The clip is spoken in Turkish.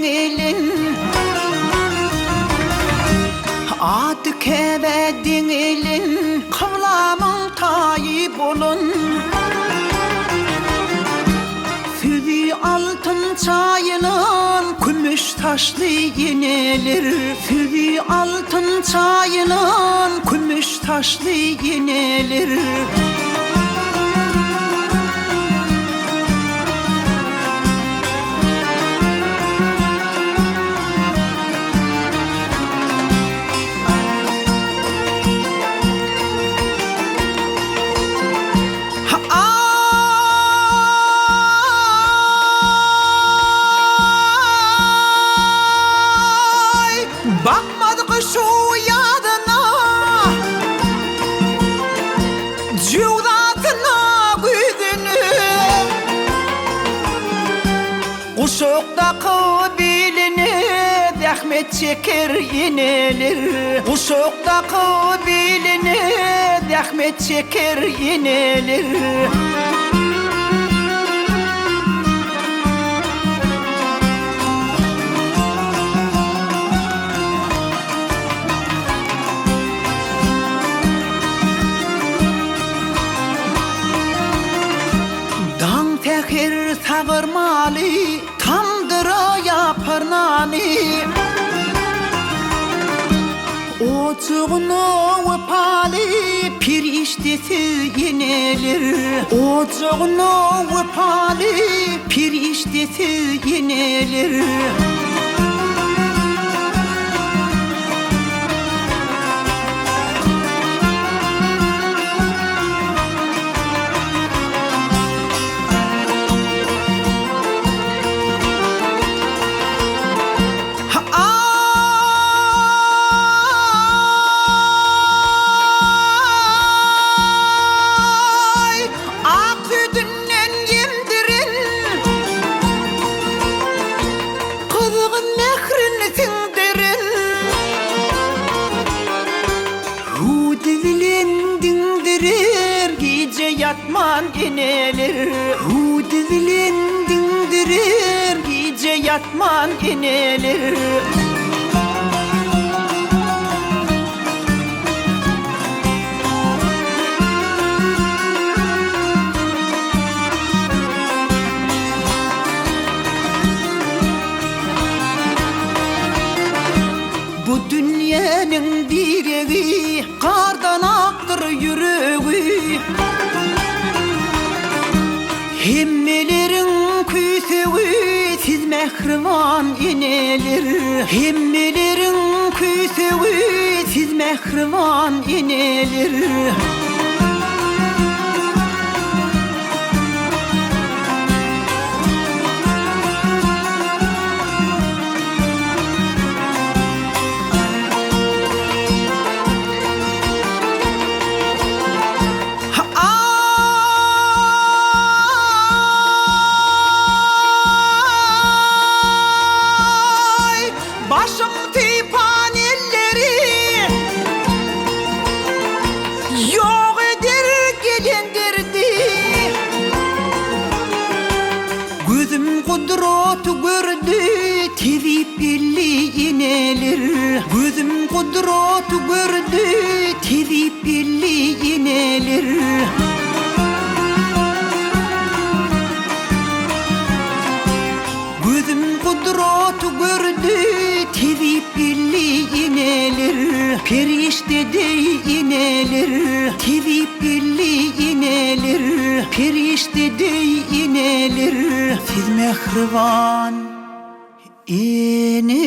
elin adı kebedin elin kavlamın tayı bolun Füvi altın çayının kümüş taşlı yinelir Füvi altın çayının kümüş taşlı yinelir Bakmadık şu yadına Cüvdatına güdünü Kuşuktaki bilini Dehmet çeker inelir Kuşuktaki bilini Dehmet çeker inelir Tehir tağırmalı Tandıra yapar nani Ocuğunu öpali Piriştesi yinelir Ocuğunu öpali Piriştesi yinelir Gece yatman inelir Hudvilin dindirir Gece yatman inelir Bu dünyanın direği Kardan aktır yüreği Himmelerin küsüğü Siz mehrivan inelir Himmelerin küsüğü Siz mehrivan inelir Başım tipan elleri Yok eder gelindirdi Gözüm kudreti gördü Tevip belli inelir Gözüm kudreti gördü Tevip belli inelir Gözüm kudreti gördü Tevip belli inelir Perişte de inelir Tevip belli inelir Perişte de inelir Siz mehriban inelir